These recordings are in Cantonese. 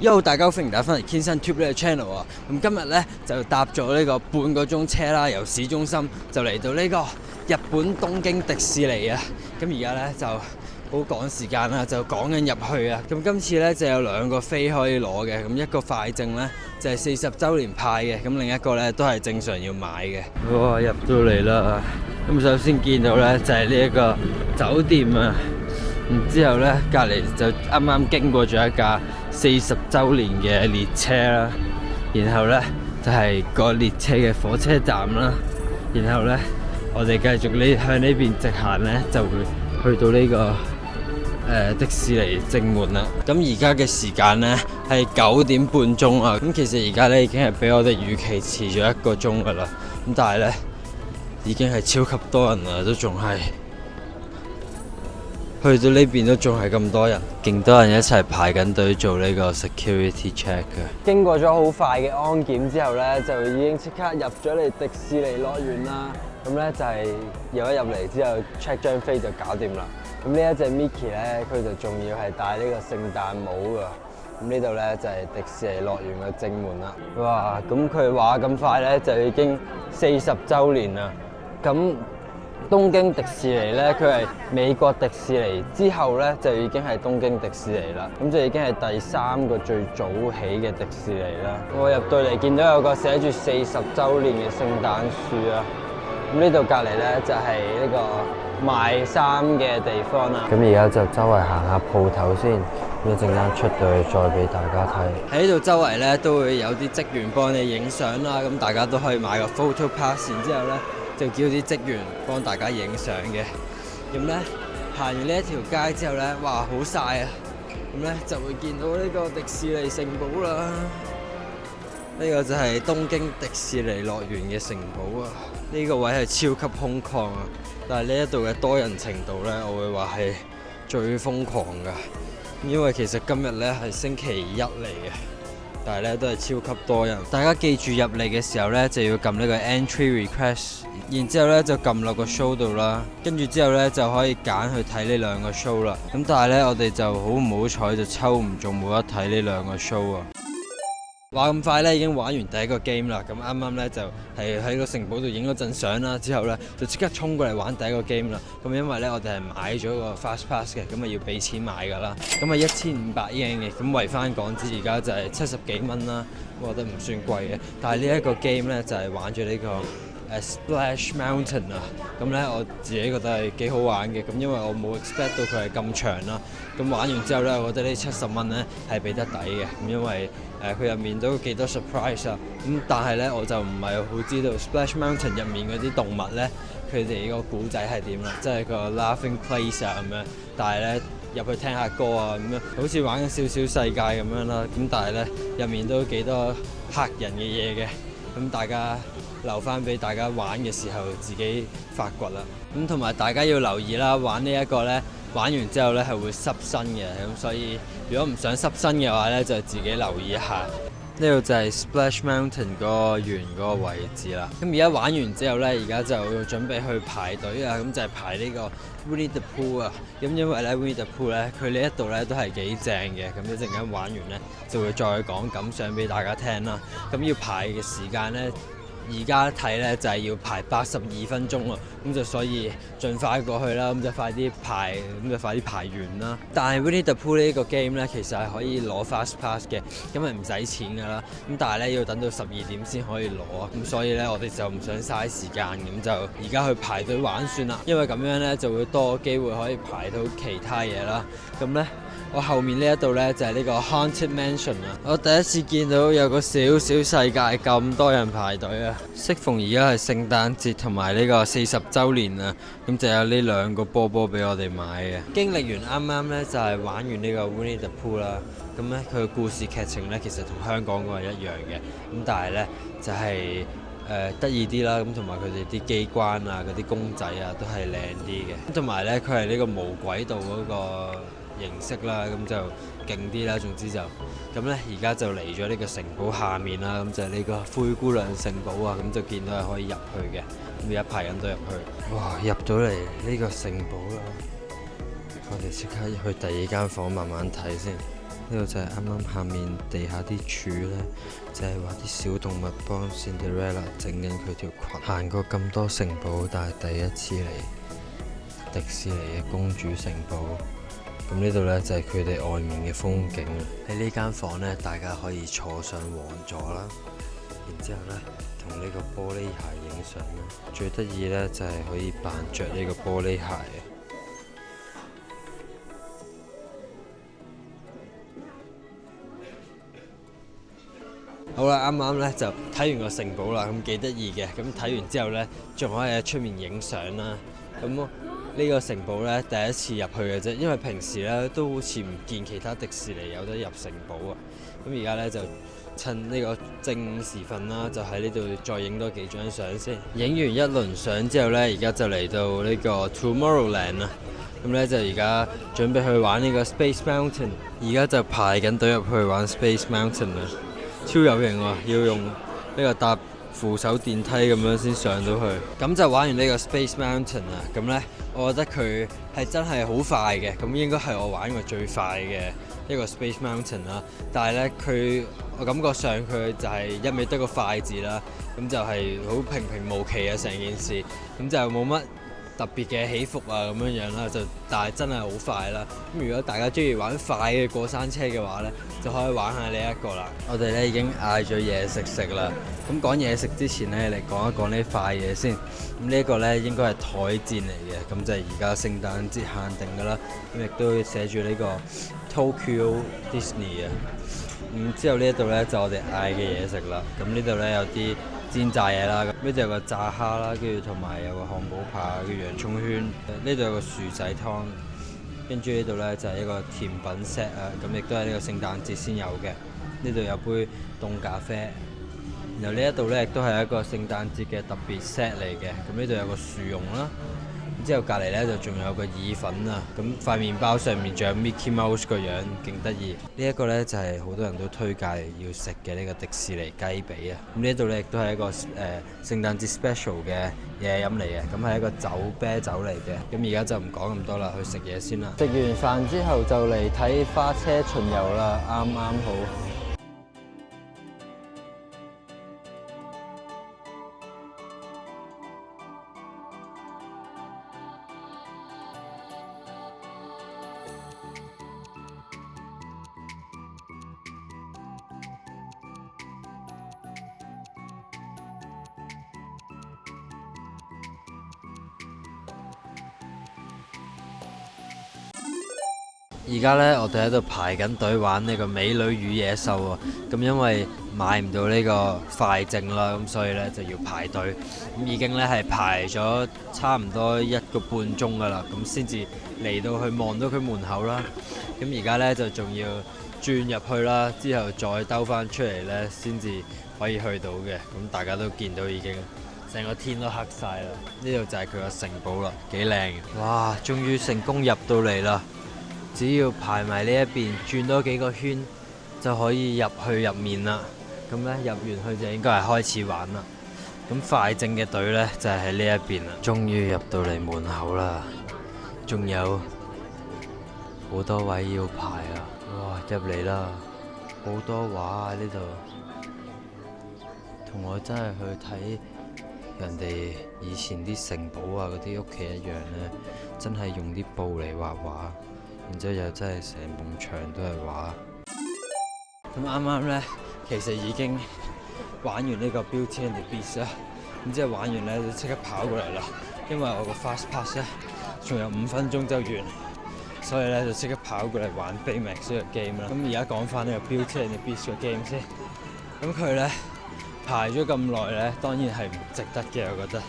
Yo， 大家好，歡迎大家翻嚟 KingsonTube 呢個 channel 啊！咁今日咧就搭咗呢個半個鐘車啦，由市中心就嚟到呢個日本東京迪士尼啊！咁而家咧就好趕時間啦，就趕緊入去啊！咁今次咧就有兩個飛可以攞嘅，咁一個快證咧就係40週年派嘅，咁另一個咧都係正常要買嘅。哇！入到嚟啦！咁首先見到咧就係呢一個酒店啊！然之後咧，隔離就啱啱經過咗一架40週年嘅列車啦，然後咧就係個列車嘅火車站啦，然後咧我哋繼續向呢邊直行咧，就會去到呢個迪士尼正門啦。咁而家嘅時間咧係9點半鐘啊，咁其實而家咧已經係比我哋預期遲咗1個鐘噶啦，咁但係咧已經係超級多人啦，都仲係。去到呢邊都仲係咁多人，勁多人一齊排緊隊做呢個 security check 嘅。經過咗好快嘅安檢之後呢，就已經即刻入咗嚟迪士尼樂園啦。咁呢就係入嚟之後 check 張飛就搞掂啦。咁呢一隻 Mickey 呢，佢就仲要係戴呢個聖誕帽㗎。咁呢度呢，就係迪士尼樂園嘅正門啦。哇！咁佢話咁快呢，就已經40週年啦。咁東京迪士尼咧，佢係美國迪士尼之後咧，就已經係東京迪士尼啦。咁就已經係第3個最早起嘅迪士尼啦。我入到嚟見到有個寫住40週年嘅聖誕樹啊。咁呢度隔離咧就係呢個賣衫嘅地方啦。咁而家就周圍行下鋪頭先，咁一陣間出到去再俾大家睇。喺呢度周圍咧都會有啲職員幫你影相啦，咁大家都可以買個 photo pass，然之後咧，就叫啲職員幫大家影相嘅。咁咧行完呢一條街之後咧，哇好曬啊！咁咧就會見到呢個迪士尼城堡啦。呢個就係東京迪士尼樂園嘅城堡啊！呢個位係超級空曠啊，但係呢一度嘅多人程度咧，我會話係最瘋狂噶。因為其實今日咧係星期1嚟嘅。但係咧都係超級多人，大家記住入嚟嘅時候咧就要撳呢個 entry request， 然之後咧就撳落個 show 度啦，跟住之後咧就可以揀去睇呢兩個 show 啦。咁但係咧我哋就好唔好彩就抽唔中冇得睇呢兩個 show 啊！話咁快咧已經玩完第一個 game 啦，咁啱啱咧就係喺個城堡度影咗陣相啦，之後咧就即刻衝過嚟玩第一個 game 啦。咁因為咧我哋係買咗個 fast pass 嘅，咁啊要俾錢買㗎啦。咁啊1500 yen 嘅，咁圍翻港紙而家就係70幾蚊啦，我覺得唔算貴嘅。但係呢一個 game 咧就係玩咗呢個Splash Mountain 啊，咁咧我自己覺得係幾好玩嘅，咁因為我冇 expect 到佢係咁長啦，咁玩完之後咧，我覺得呢70蚊咧係俾得抵嘅，咁因為佢入面都幾多 surprise 啊，咁但係咧我就唔係好知道 Splash Mountain 入面嗰啲動物咧，佢哋個古仔係點啦，即係個 Laughing Place 啊咁樣，但係咧入去聽下歌啊咁樣，好似玩緊小小世界咁樣啦，咁但係咧入面都幾多嚇人嘅嘢嘅。咁大家留翻俾大家玩嘅時候自己發掘啦。咁同埋大家要留意啦，玩呢一個呢，玩完之後呢係會濕身嘅，咁所以如果唔想濕身嘅話呢，就自己留意一下。呢度就係 Splash Mountain 嗰個圓嗰個位置啦。咁而家玩完之後呢，而家就準備去排隊啊。咁就係排呢個 Winnie the Pooh 啊。咁因為呢 Winnie the Pooh 呢，佢呢一度呢都係幾正嘅。咁一陣間玩完呢，就會再講感想俾大家聽啦。咁要排嘅時間呢，而家睇呢就係要排82分鐘啊，咁就所以盡快過去啦，咁就快啲排，咁就快啲排完啦。但係 Winnie the Pooh 呢個 game 呢，其實係可以攞 fast pass 嘅，咁係唔使錢㗎啦。咁但係呢，要等到12點先可以攞啊，咁所以呢，我哋就唔想嘥時間，咁就而家去排隊玩算啦。因為咁樣呢，就會多機會可以排到其他嘢啦。咁呢，我後面呢一度呢，就係呢個 Haunted Mansion 啊！我第一次見到有個小小世界咁多人排隊啊！適逢而家係聖誕節同埋呢個40週年啊，咁就有呢兩個波波俾我哋買嘅。經歷完啱啱呢，就係玩完呢個 Winnie the Pooh 啦，咁呢，佢嘅故事劇情呢，其實同香港嗰個係一樣嘅，咁但係呢，就係得意啲啦，咁同埋佢哋啲機關啊、嗰啲公仔啊都係靚啲嘅，咁同埋呢，佢係呢個無軌道嗰個形式啦，咁就勁啲啦。總之就咁呢，而家就嚟咗呢個城堡下面啦，咁就係呢個灰姑娘城堡啊，咁就見到係可以入去嘅，咁而家排緊隊入去。哇！入到嚟呢個城堡啦，我哋即刻去第二間房慢慢睇先。呢度就係啱啱下面地下啲柱呢，就係話啲小動物幫 Cinderella 整緊佢條裙。行過咁多城堡，但係第一次嚟迪士尼嘅公主城堡。咁呢度呢，就係佢哋外面嘅風景。喺呢間房呢，大家可以坐上王座啦，然之後呢，同呢個玻璃鞋影相啦。最得意呢，就係可以扮着呢個玻璃鞋嘅。好啦，啱啱咧就睇完個城堡啦，咁幾得意嘅。咁睇完之後咧，仲可以喺出面影相啦。咁呢個城堡咧，第一次入去嘅啫，因為平時咧都好似唔見其他迪士尼有得入城堡啊。咁而家咧就趁呢個正午時分啦，就喺呢度再影多幾張相先。影完一輪相之後咧，而家就嚟到呢個 Tomorrowland 啦。咁咧就而家準備去玩呢個 Space Mountain， 而家就排緊隊入去玩 Space Mountain 啦。超有型喎！要用呢個搭扶手電梯咁樣先上到去。咁就玩完呢個 Space Mountain 啦。咁呢，我覺得佢係真係好快嘅。咁應該係我玩過最快嘅一個 Space Mountain 啦。但係呢，我感覺上佢就係一味得個快字啦。咁就係好平平無奇啊成件事。咁就冇乜特別嘅起伏啊咁樣啦，但係真係好快啦。咁如果大家中意玩快嘅過山車嘅話呢，就可以玩下呢一個啦。我哋咧已經嗌咗嘢食啦。咁講嘢食之前呢，嚟講一講呢塊嘢先。咁呢一個呢應該係台墊嚟嘅，咁就係而家聖誕節限定㗎啦。咁亦都寫住呢個 Tokyo Disney 啊。之後呢一度呢，就我哋嗌嘅嘢食啦。咁呢度呢，有啲煎炸嘢啦，呢度有個炸蝦啦，跟住同埋有個漢堡扒，跟住洋葱圈。呢度有個薯仔湯，跟住呢度呢就係一個甜品 set 啊，咁亦都係呢個聖誕節先有嘅。呢度有杯凍咖啡，然後呢一度呢亦都係一個聖誕節嘅特別 set 嚟嘅。咁呢度有個薯蓉啦，之後隔離呢就仲有個意粉啊，咁塊麵包上面仲有 Mickey Mouse 個樣，勁得意。呢一個呢就係好多人都推介要食嘅呢個迪士尼雞髀啊。咁呢度呢亦都係一個聖誕節 special 嘅嘢飲嚟嘅，咁係一個啤酒嚟嘅。咁而家就唔講咁多啦，去食嘢先啦。食完飯之後就嚟睇花車巡遊啦，啱啱好。而家呢，我哋喺度排緊隊玩呢個美女與野獸啊！咁因為買唔到呢個快證啦，咁所以呢就要排隊。咁已經呢係排咗差唔多1個半鐘噶啦，咁先至嚟到去望到佢門口啦。咁而家呢就仲要轉入去啦，之後再兜翻出嚟呢，先至可以去到嘅。咁大家都見到已經成個天都黑晒啦。呢度就係佢個城堡啦，幾靚！哇！終於成功入到嚟啦！只要排埋呢一邊，轉多幾個圈就可以入去入面啦。咁呢，入完去就應該係開始玩啦。咁快證嘅隊呢，就係喺呢一邊啦。終於入到嚟門口啦，仲有好多位要排啊！哇，入嚟啦，好多畫啊呢度，同我真係去睇人哋以前啲城堡啊嗰啲屋企一樣呢，真係用啲布嚟畫畫。然之後又真係成埲牆都係畫。咁啱啱呢，其實已經玩完呢個 Beauty and the Beast 啦。咁之後玩完呢，就即刻跑過嚟啦，因為我個 Fast Pass 呢，仲有5分鐘就完，所以呢，就即刻跑過嚟玩 Baymax 呢個 game 啦。咁而家講翻呢個 Beauty and the Beast 個 game 先。咁佢呢，排咗咁耐呢，當然係唔值得嘅，我覺得。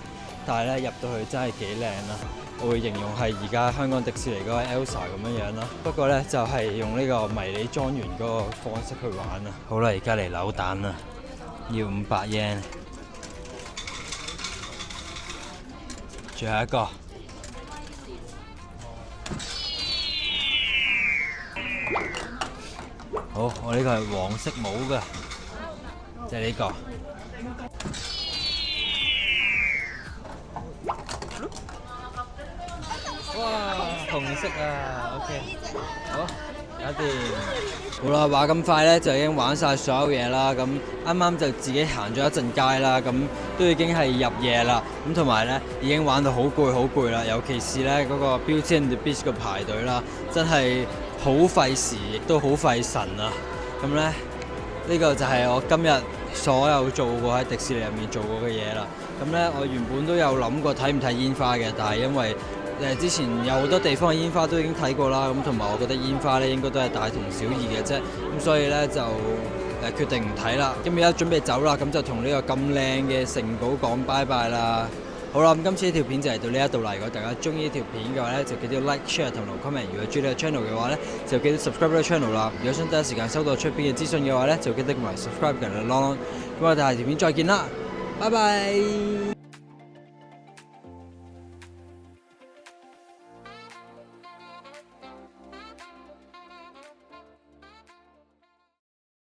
但係呢，入到去真係幾靚啦。我會形容係而家香港迪士尼嗰個 Elsa 咁樣樣啦，不過呢，就係用呢個迷你莊園嗰個方式去玩啊。好啦，而家嚟扭蛋啦，要500 yen。最後一個。好，我呢個係黃色帽嘅，即係呢個。哇，紅色啊 ，OK， 好，有搞掂。好啦，話咁快咧就已經玩晒所有嘢啦。咁啱啱就自己行咗一陣街啦，咁都已經係入夜啦。咁同埋咧已經玩到好攰啦，尤其是咧嗰個 Beauty and the Beast 嘅排隊啦，真係好費時，亦都好費神啊！咁咧呢個就係我今日所有做過喺迪士尼入面做過嘅嘢啦。咁咧我原本都有諗過睇唔睇煙花嘅，但係因為之前有好多地方嘅煙花都已經睇過啦，咁同埋我覺得煙花咧應該都係大同小異嘅啫，咁所以咧就決定唔睇啦。咁而家準備走啦，咁就同呢個咁靚嘅城堡講拜拜啦。好啦，咁今次呢條片就嚟到呢一度啦。如果大家中意呢條片嘅話咧，就記得 like、share 同留 comment。如果中意呢個 channel 嘅話咧，就記得 subscribe 呢個 channel 啦。如果想第一時間收到出片嘅資訊嘅話咧，就記得埋 subscribe 嘅啷啷。咁我哋下條片再見啦，拜拜。